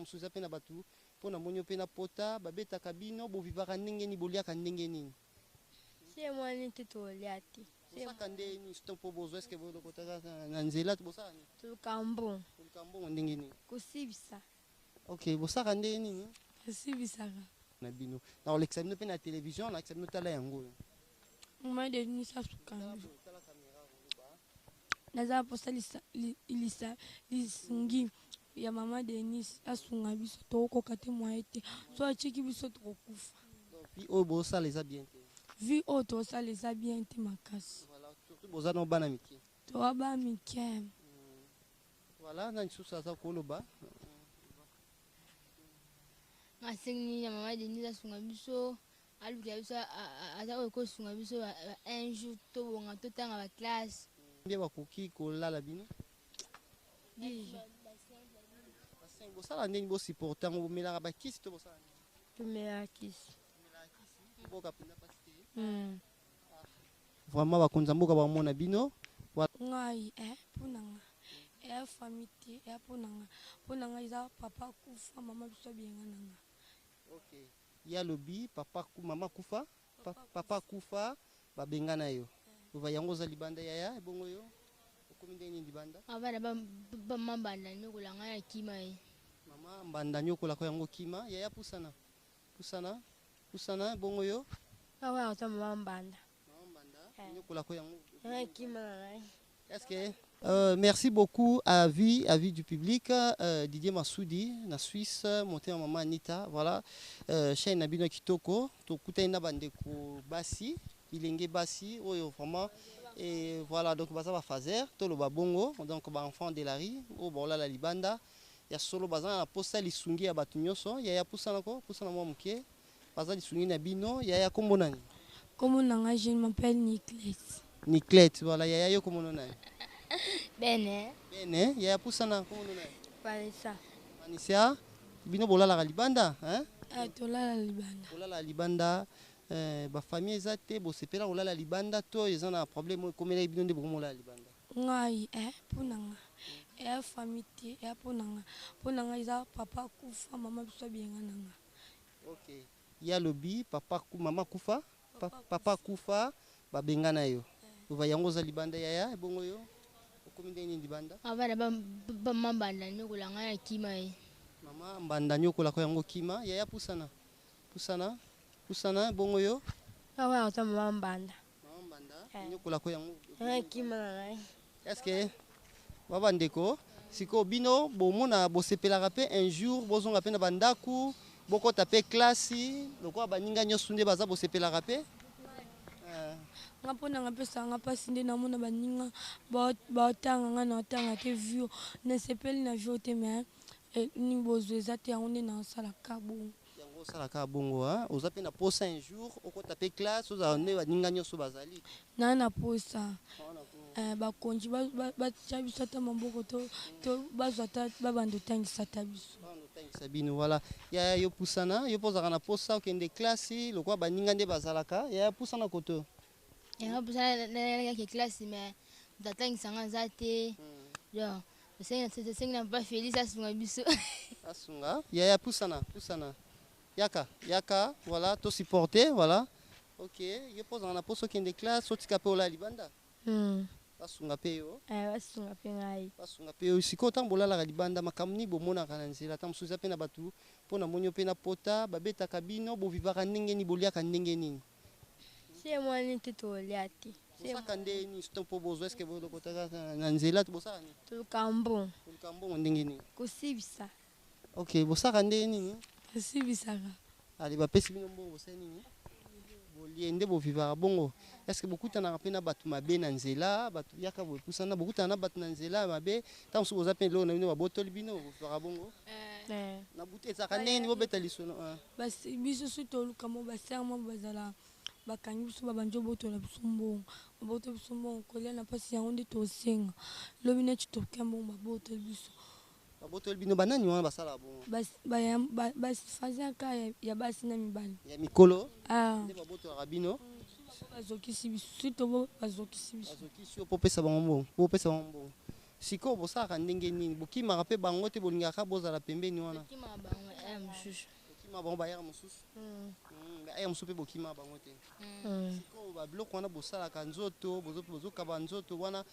Suza pena batu pona monyo pena pota babeta kabino bo vivaka ndenge ni boliaka ndenge nini sie mwani titoliati bosaka ndeni stompo bozo eske bolo kotaka na nzela bosaka ni tukambo ndenge nini kusibisa okay bosaka ndeni kusibisaka na bino na olekisa bino pena television na bino tala yango mama de nisa sukambo naza posa ilisa lisingi ya mama Denis asunga biso toko kate moite so achiki biso tokufa puis o bosa les a bien vi o to ça les a bien te makasi voilà surtout boza no bana miki to ba miki voilà na nsusa za koloba masingi ya mama Denis asunga biso aluka biso aza ko sunga biso un jour to bonga to tanga ba classe bien bakoki kolala bino bosala ndeni bosupporta ngo bomelaka bakisi to bosala tumela kisi boka pena pasite vraiment bakonza mboka bamona bino ngai punanga famille punanga iza papa kufa mama biso bienga nanga okay ya lobi mama kufa papa kufa babenga na yo ova yango za libanda yaya ebongo yo okomi ndeni libanda abana ba mambanda nyokola ngai kima mama mbanda nyokola ko yango kima yaya pusana bongo yo awa ota mama mbanda nyokola ko yango kima ngai est-ce que merci beaucoup à vie du public Didier Massoudi na Suisse monté en maman Anita voilà chaîne nabino kitoko to kutaina bande ko basi bilenge basi oyo vraiment et voilà donc baza ba fazer to lo babongo donc ba enfant de la rue o bola la libanda ya solo baza na posa lisungi ya batu nyonso ya pusana mwa muke baza lisungi na bino ya kombo nani kombo nanga je m'appelle Niclette voilà ya yo kombo nani bene ya pusana kombo nani Vanessa bino bola la libanda hein tolala libanda ba famille ezate bo sepela olala libanda to ezana problème komela bino nde bokomola libanda ngai punanga famille punanga iza papa kufa mama biso bienga nanga okay ya lobi mama kufa papa kufa babenga na yo ova yango za libanda yaya ebongo yo okomi ndeni libanda abana ba mambanda nyokola ngai kima mama mbanda nyokola ko yango kima yaya pusana bongo yo awa ota mama mbanda nyokola ko yango kima ngai est-ce que baba ndeko siko bino bomona bosepelaka pe un jour bozonga pe na bandaku bokota pe classe lokola baninga nyonso nde baza bosepelaka pe nga mpona nga pesanga mpasi nde namona baninga baotanga nga na otanga te vio nasepeli na vio te me ni bozwa eza te yango nde nasalaka bongo yango osalaka bongo oza pe na posa un jour okota pe classe ozala nde baninga nyonso bazali naa na posa bakonzi batya biso ata maboko to bazwa ata babanda otangisa ata biso bino voilà yaya yo pusana yo pozaka na posa okende classe lokola baninga nde bazalaka yaya pusana koto yanga pusana nayake classe me tatangisanga za te donc osengi na papa Félix asunga biso asunga yaya pusana yaka voilà to supporter voilà ok yo pozaka na posa okende classe otika pe ola libanda basunga pe yo basunga pe ngai basunga pe yo sikoyo ntango bolalaka libanda makambo nini bomonaka na nzela ntango mosusu eza mpe na bato mpo na moni mpe na pota babetaka bino bovivaka ndenge nini boliaka ndenge nini sie mwani te tolia te bosaka ndeni sito mpo bozwa eske bolokotaka na nzela bosaka nini tolukambo ndenge nini kusibisa ok bosaka nde nini kusibisaka ali bapesi bino mbongo bosala nini boliende bovivaka bongo. Est-ce que beaucoup t'en a na batu mabe na nzela, batu yaka bo pusana beaucoup t'en a batu na nzela mabe, tant so oza pe lo na bino botoli bino bovivaka bongo. Na buté ça kaneni bo betali sono. Basi biso suto lukamo basama bazala bakangi biso babanjo botola biso mbongo. Boto biso mbongo kolia na pasi yango nde tosenga. Lobi neti tokembo mabotoli biso. Botoli bino banani wana basala bongo. Basi fazaka ya basi na mibali. Ya mikolo. Nde babotola bino. Bazokisi biso suto bazokisi biso. Bazokisi popesa bango mbongo. Popesa bango mbongo. Siko bosaka ndenge nini bokimaka pe bango te bolingaka bozala pembeni wana. Bokima bango ya mususu. Bokima bango bayaka mususu. Aya mususu pe bokima bango te. Siko ba biloko wana bosalaka nzoto bozokaba nzoto wana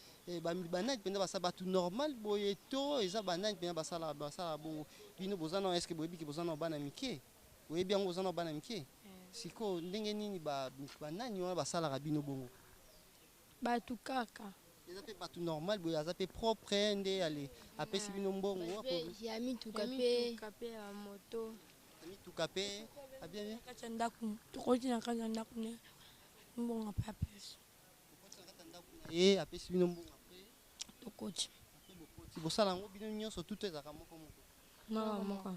banani penda basala batu normal boye to eza banani penda basala bongo. Bino bozana est-ce que boyebi bozana bana mike. Boyebi yango bozana bana mike. Siko ndenge nini banani wana basalaka bino bongo. Batu kaka. Les appels pas tout normal, mais les appels propres, ndé aller apesi bino mbongo. Ya mituka pe ya moto. Mituka pe, a bien bien. Kachanda ku, tukoti na kachanda ku ne. Mbongo pa apesi. Eh, apesi bino mbongo après. Tukoti. Si bosala ngo bino nyonso tout ezaka moko moko. Moko.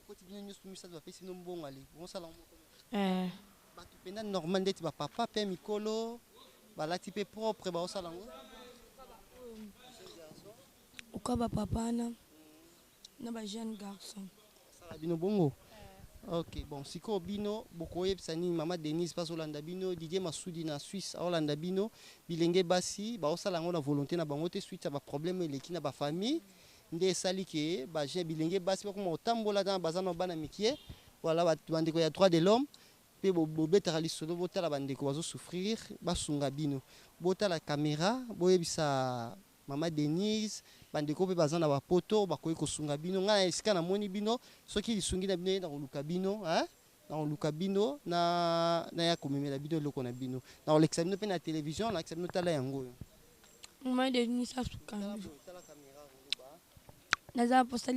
Kokoti bino nyonso misa ba apesi bino mbongo ali. Bosala ngo. Batu penda normal ndeti ba papa pe mikolo. Balati pe propre ba osala ngo. Ukaba papa na ba jeune garçon. Sala bino bongo. Ok, bon, siko bino bokoyebisa nini mama Denise pas Olanda bino Didier Masudi na Suisse Olanda bino bilenge basi ba osala ngo na volonté na bango te suite ba problème eleki na ba famille nde sali ke ba jeune bilenge basi ba ko otambola dans bazana bana mikie voilà bandeko ya droit de l'homme pe bobetaka lisolo botala bandeko bazo souffrir basunga bino botala caméra boyebisa mama Denise bandeko pe bazana ba poto bakoyi kosunga bino nga esika na moni bino soki lisungi na bino na koluka bino na koluka bino na ya komemela bino loko na bino na olekisa bino pe na télévision na bino tala yango mama Denise asuka tala caméra naza posta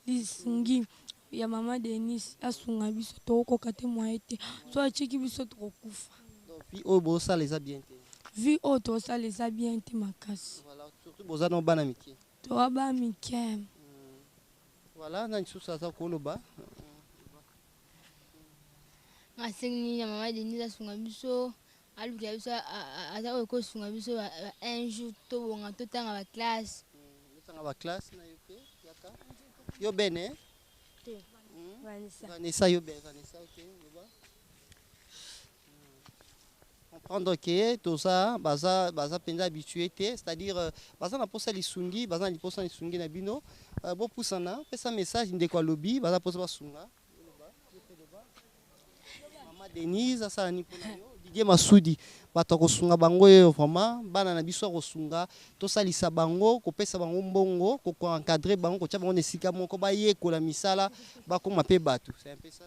lisungi ya mama Denise asunga biso tokoka te mwa ete so achiki biso tokokufa vi oyo bosala eza bien te vi oyo tosala eza bien te makasi surtout bozana bana mike toa ba mike voilà na lisusu aza koloba asengi ya mama Denise asunga biso aluka biso aza oyo kosunga biso un jour tobonga totanga ba classe totanga ba classe na yo pe yaka yo bene Vanessa yo bene Vanessa ok comprendre que tout ça baza penza habitué c'est-à-dire baza na posa lisungi baza na posa lisungi na bino bo pusana pesa message ndeko lobby baza posa basunga mama Denise asala ni pona yo Didier Masudi bato kosunga bango yo vraiment bana na biso kosunga to salisa bango kopesa bango mbongo ko encadrer bango ko tia bango nesika moko ba yekola misala ba koma pe bato c'est un peu ça.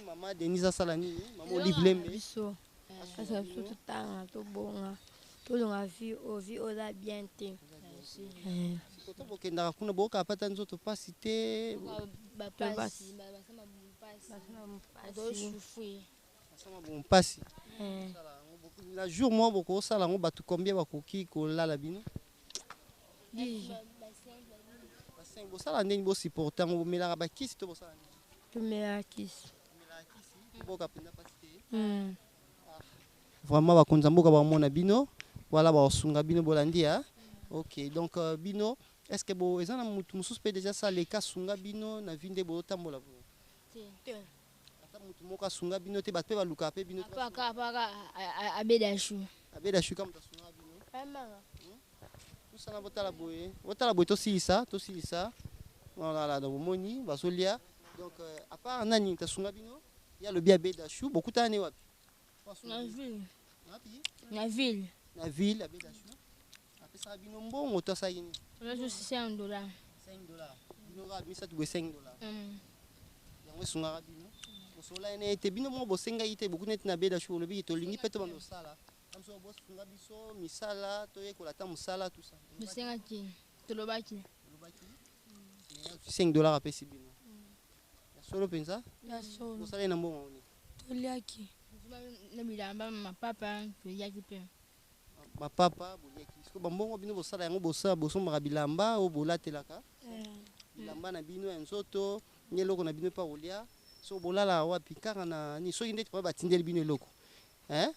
Mama Denise asala ni mama Olive Lembe biso asa biso totanga tobonga tolonga vi oza bien te koto bokendaka kuna boyoka pata nzoto pasi te mpasi na jour moko bokosala yango bato combien bakoki kolala bino bosala ndeni bosupporte yango bomelaka bakisi to bosala ndeni tomelaka kisi boka penda pasi te vraiment bakonza mboka bamona bino voilà basunga bino bolandi ya ok donc bino est-ce que bo eza na mutu mususu pe déjà ça leka sunga bino na vinde bo tambola bo ata mutu moko asunga bino te bato pe baluka pe bino paka abedashu kama tasunga bino tusana botala boye tosilisa voilà donc moni bazolia donc à part nani tasunga bino ya le bien bedashu beaucoup tane wapi na ville abedashu apesa bino mbongo to sayini on $5 bino ga misa tu $5 yango sunga bino bosola ene te bino mo bosenga ite beaucoup net na bedashu lobi to lingi peto bando sala amso boss sunga biso misala to yekola ta musala tout ça bosenga ki tolobaki $5 apesi bino ya solo penza ya solo bosala na mbongo ni toliaki na bilamba mapapa toyaki mpe mapapa boliaki soki bambongo bino bosala yango bosombaka bilamba oyo bolatelaka bilamba na bino ya nzoto nye eloko na bino mpa kolia soki bolala wapi kaka na nini soki ndeti batindeli bino eloko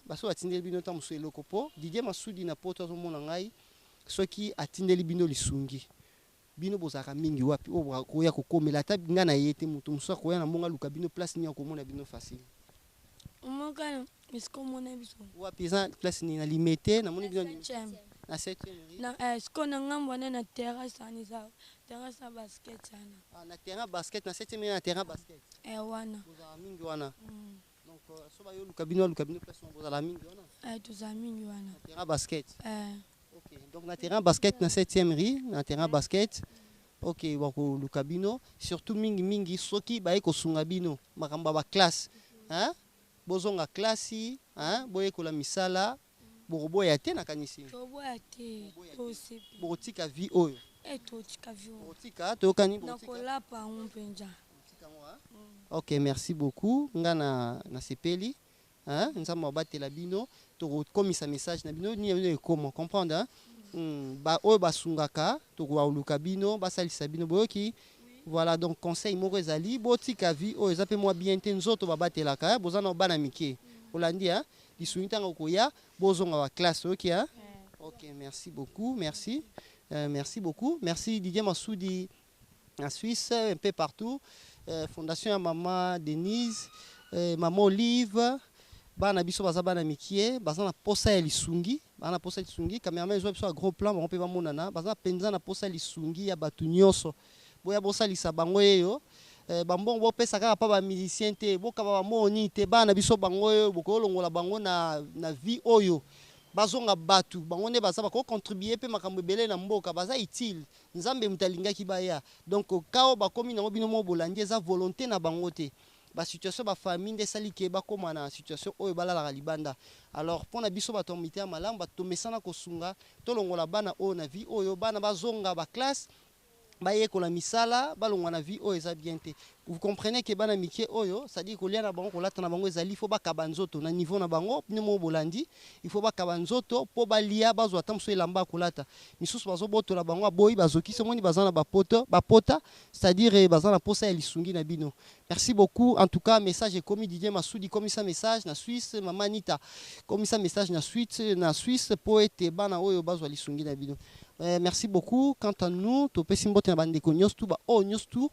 baso batindeli bino ntango mosusu eloko mpo Didier Masudi na poto azomona ngai soki atindeli bino lisungi bino bozalaka mingi wapi oyo koya kokomela ata ngai na ye te moto mosusu akoya na mbongo aluka bino place nini akomona bino facile omokana esiko omona biso wapi eza place nini na limete namoni bino na 7e siko na ngambo wana na terrasse ani za terrasse ya basket ana na terrain basket na 7e na terrain basket wana bozalaka mingi wana donc so bayo luka bino place mo bozala mingi wana tozala mingi wana na terrain basket ok donc na terrain basket na 7e rue na terrain basket ok bakoluka bino surtout mingi soki baye kosunga bino makambo ya baklasse bozonga klasi boyekola misala bokoboya te nakanisi toboya te bokotika vie oyo totika vie oyo bokotika toyokani nakolapa yango mpenza ok merci beaucoup nga na sepeli nzambe abatela bino tokokomisa message na bino nini bino ekoma comprendre oyo basungaka tokoluka bino basalisa bino boyoki voilà donc conseil moko ezali botika vie oyo eza mpe mwa bien te nzoto babatelaka boza na bana mike olandi lisungi ntango koya bozonga ba classe oyoki ok merci beaucoup merci beaucoup merci Didier Masudi en Suisse un peu partout fondation ya mama Denise mama Olive bana biso baza bana mikie baza na posa ya lisungi bana posa ya lisungi cameraman ezwa biso ya gros plan bango mpe bamonana baza penza na posa ya lisungi ya bato nyonso boya bosalisa bango yeyo bambongo bopesa kaka pa bamusicien te bokaba bamoni te bana biso bango oyo bokolongola bango na vie oyo bazonga batu bango nde baza bakocontribue mpe makambo ebele na mboka baza utile nzambe moto alingaki baya donc kao bakomi nango bino mo bolandi eza volonté na bango te basituation bafamille nde esali ke bakóma na situation oyo balalaka libanda alors mpona biso bato ya mite ya malamu batomesana kosunga tolongola bana oyo na vie oyo bana bazonga baklasse bayekola misala balongwa na vie oyo eza bien te vous comprenez que bana mike oyo c'est-à-dire kolia na bango kolata na bango ezali faut bakaba nzoto na niveau na bango bino mo bolandi il faut bakaba nzoto po balia bazwa ata mosusu elamba kolata misusu bazobotola bango aboyi bazokisi omoni baza na bapota c'est-à-dire baza na posa ya lisungi na bino merci beaucoup en tout cas message ekomi Didier Masudi komisa message na Suisse mama Anita komisa message na Suisse po ete bana oyo bazwa lisungi na bino merci beaucoup. Quant à nous, tu peux simboter na bande konyos tu ba onyos tu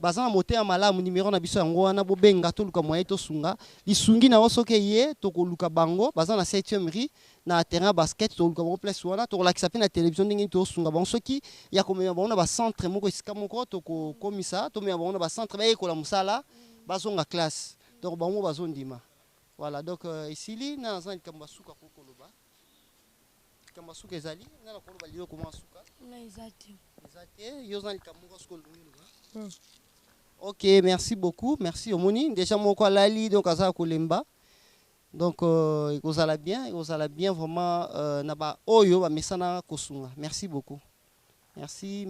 bazana moté ya malamu numéro na biso yango wana bo benga to luka moye to sunga lisungi na osoke ye to ko luka bango bazana 7e rue na terrain basket to luka bango place wana to lakisa pe na télévision ndenge to sunga bango soki ya komema bango na ba centre moko esika moko to ko komisa to mema bango na ba centre ba yekola musala bazonga classe donc bango bazondima voilà donc ici na zan kamba suka ko koloba kamba suka ezali na koloba lilo comment suka na ezati yo zan kamba ko koloba. Ok, merci beaucoup. Merci Omoni. Déjà mon quoi lali donc à ça kolemba. Donc vous allez bien vraiment naba oyo ba mesana kosunga. Merci beaucoup. Merci.